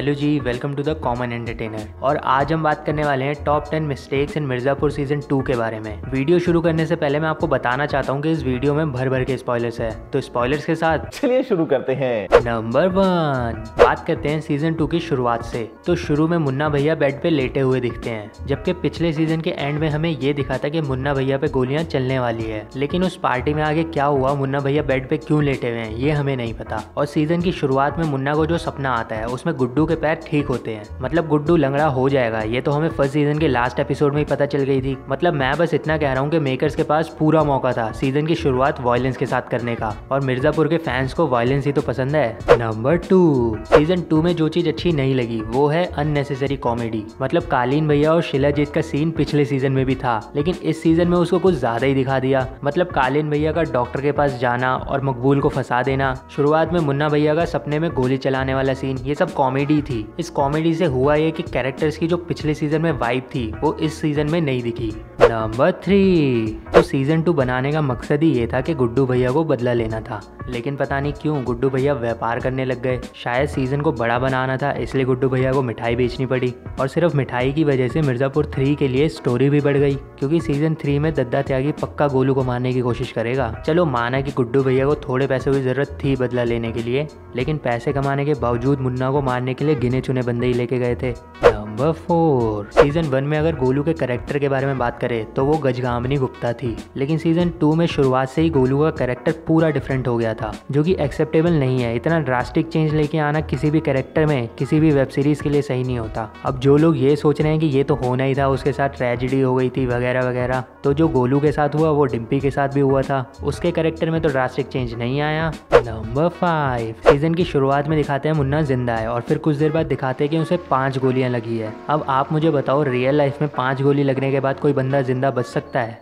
Hello जी, welcome to the common entertainer. और आज हम बात करने वाले हैं top 10 mistakes in Mirzapur season 2 के बारे में। वीडियो शुरू करने से पहले मैं आपको बताना चाहता हूँ कि इस वीडियो में भर भर के स्पॉयलर्स है, तो स्पॉयलर्स के साथ चलिए शुरू करते हैं। नंबर 1 बात करते हैं सीजन 2 की शुरुआत से। तो शुरू में मुन्ना भैया बेड पे लेटे हुए दिखते हैं, जबकि पिछले सीजन के एंड में हमें ये दिखा था कि मुन्ना भैया पे गोलियां चलने वाली है। लेकिन उस पार्टी में आगे क्या हुआ, मुन्ना भैया बेड पे क्यों लेटे हुए हैं, ये हमें नहीं पता। और सीजन की शुरुआत में मुन्ना को जो सपना आता है उसमें गुड्डू के पैर ठीक होते हैं, मतलब गुड्डू लंगड़ा हो जाएगा। ये तो हमें फर्स्ट सीजन के लास्ट एपिसोड में ही पता चल गई थी। मतलब मैं बस इतना कह रहा हूँ कि मेकर्स के पास पूरा मौका था सीजन की शुरुआत वायलेंस के साथ करने का, और मिर्जापुर के फैंस को वायलेंस ही तो पसंद है। नंबर 2 सीजन 2 में जो चीज अच्छी नहीं लगी वो है अननेसेसरी कॉमेडी। मतलब कालीन भैया और शिलाजीत का सीन पिछले सीजन में भी था, लेकिन इस सीजन में उसको कुछ ज्यादा ही दिखा दिया। मतलब कालीन भैया का डॉक्टर के पास जाना और मकबूल को फंसा देना, शुरुआत में मुन्ना भैया का सपने में गोली चलाने वाला सीन, ये सब कॉमेडी थी। इस कॉमेडी से हुआ ये कि कैरेक्टर्स की जो पिछले सीजन में वाइब थी वो इस सीजन में नहीं दिखी। नंबर 3 तो सीजन 2 बनाने का मकसद ही ये था कि गुड्डू भैया को बदला लेना था, लेकिन पता नहीं क्यों गुड्डू भैया व्यापार करने लग गए। शायद सीजन को बड़ा बनाना था, इसलिए गुड्डू भैया को मिठाई बेचनी पड़ी, और सिर्फ मिठाई की वजह से मिर्जापुर 3 के लिए स्टोरी भी बढ़ गई, क्योंकि सीजन 3 में दद्दा त्यागी पक्का गोलू को मारने की कोशिश करेगा। चलो माना कि गुड्डू भैया को थोड़े पैसों की जरूरत थी बदला लेने के लिए, लेकिन पैसे कमाने के बावजूद मुन्ना को मारने के लिए गिने चुने बंदे ही लेके गए थे। नंबर 4 सीजन 1 में अगर गोलू के कैरेक्टर के बारे में बात करें तो वो गजगामिनी गुप्ता थी, लेकिन सीजन 2 में शुरुआत से ही गोलू का कैरेक्टर पूरा डिफरेंट हो गया था, जो कि एक्सेप्टेबल नहीं है। इतना ड्रास्टिक चेंज लेके आना किसी भी कैरेक्टर में किसी भी वेब सीरीज के लिए सही नहीं होता। अब जो लोग ये सोच रहे हैं कि ये तो होना ही था, उसके साथ ट्रेजेडी हो गई थी वगैरह वगैरह, तो जो गोलू के साथ हुआ वो डिम्पी के साथ भी हुआ था। उसके कैरेक्टर में तो ड्रास्टिक चेंज नहीं आया। नंबर 5 सीजन की शुरुआत में दिखाते हैं मुन्ना जिंदा है, और फिर कुछ देर बाद दिखाते हैं कि उसे 5 गोलियां लगी है। अब आप मुझे बताओ, रियल लाइफ में 5 गोली लगने के बाद कोई बंदा जिंदा बच सकता है?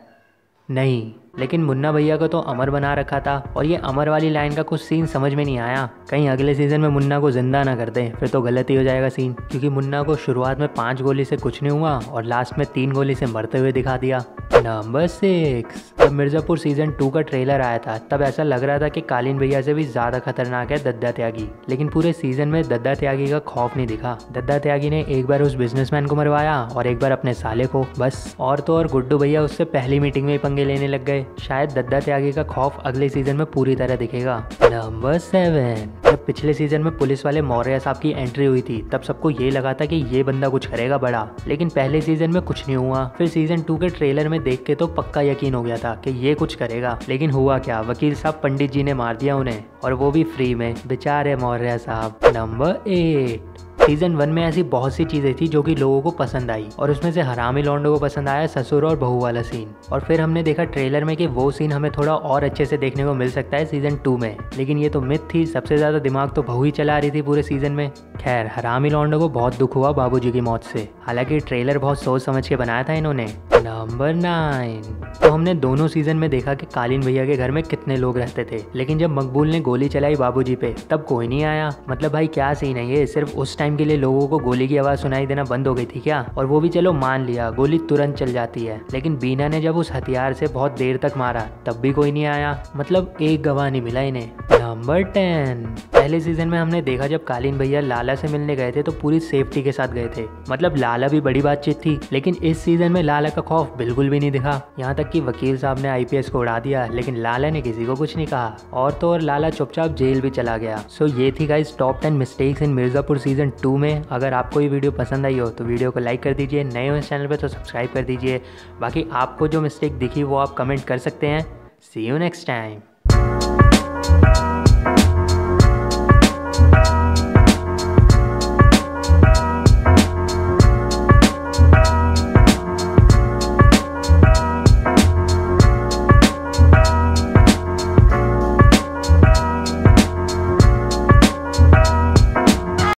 नहीं। लेकिन मुन्ना भैया को तो अमर बना रखा था, और ये अमर वाली लाइन का कुछ सीन समझ में नहीं आया। कहीं अगले सीजन में मुन्ना को जिंदा ना कर दें, फिर तो गलत ही हो जाएगा सीन, क्योंकि मुन्ना को शुरुआत में 5 गोली से कुछ नहीं हुआ और लास्ट में 3 गोली से मरते हुए दिखा दिया। नंबर 6 जब मिर्जापुर सीजन 2 का ट्रेलर आया था तब ऐसा लग रहा था कि कालीन भैया से भी ज्यादा खतरनाक है दद्दा त्यागी, लेकिन पूरे सीजन में दद्दा त्यागी का खौफ नहीं दिखा। दद्दा त्यागी ने एक बार उस बिजनेसमैन को मरवाया और एक बार अपने साले को, बस। और तो और गुड्डू भैया उससे पहली मीटिंग में ही पंगे लेने लग गए। शायद दद्दा त्यागी का खौफ अगले सीजन में पूरी तरह दिखेगा। नंबर 7 जब पिछले सीजन में पुलिस वाले मौर्य साहब की एंट्री हुई थी तब सबको ये लगा था कि ये बंदा कुछ करेगा बड़ा, लेकिन पहले सीजन में कुछ नहीं हुआ। फिर सीजन 2 के ट्रेलर में देख के तो पक्का यकीन हो गया था कि ये कुछ करेगा, लेकिन हुआ क्या, वकील साहब पंडित जी ने मार दिया उन्हें, और वो भी फ्री में, बेचारे मौर्य साहब। नंबर 8 सीजन 1 में ऐसी बहुत सी चीजें थी जो कि लोगों को पसंद आई, और उसमें से हरामी लौंडों को पसंद आया ससुर और बहू वाला सीन। और फिर हमने देखा ट्रेलर में कि वो सीन हमें थोड़ा और अच्छे से देखने को मिल सकता है सीजन 2 में, लेकिन ये तो मिथ थी। सबसे ज्यादा दिमाग तो बहू ही चला रही थी पूरे सीजन में। खैर, हरामी लौंडों को बहुत दुख हुआ बाबूजी की मौत से, हालांकि ट्रेलर बहुत सोच समझ के बनाया था इन्होंने। नंबर 9 तो हमने दोनों सीजन में देखा कि कालीन भैया के घर में कितने लोग रहते थे, लेकिन जब मकबूल ने गोली चलाई बाबूजी पे तब कोई नहीं आया। मतलब भाई क्या सीन है ये, सिर्फ उस टाइम के लिए लोगों को गोली की आवाज सुनाई देना बंद हो गई थी क्या? और वो भी चलो मान लिया, गोली तुरंत चल जाती है, लेकिन बीना ने जब उस हथियार से बहुत देर तक मारा तब भी कोई नहीं आया। मतलब एक गवाह नहीं मिला इन्हें। नंबर 10 पहले सीजन में हमने देखा जब कालीन भैया लाला से मिलने गए थे तो पूरी सेफ्टी के साथ गए थे, मतलब लाला भी बड़ी बातचीत थी, लेकिन इस सीजन में लाला का खौफ बिल्कुल भी नहीं दिखा। यहाँ तक कि वकील साहब ने आईपीएस को उड़ा दिया, लेकिन लाला ने किसी को कुछ नहीं कहा, और तो और लाला चुपचाप जेल भी चला गया। सो ये थी गाइस टॉप 10 मिस्टेक्स इन मिर्जापुर सीजन 2 में। अगर आपको ये वीडियो पसंद आई हो तो वीडियो को लाइक कर दीजिए, नए हो इस चैनल पे तो सब्सक्राइब कर दीजिए। बाकी आपको जो मिस्टेक दिखी वो आप कमेंट कर सकते हैं। सी यू नेक्स्ट टाइम।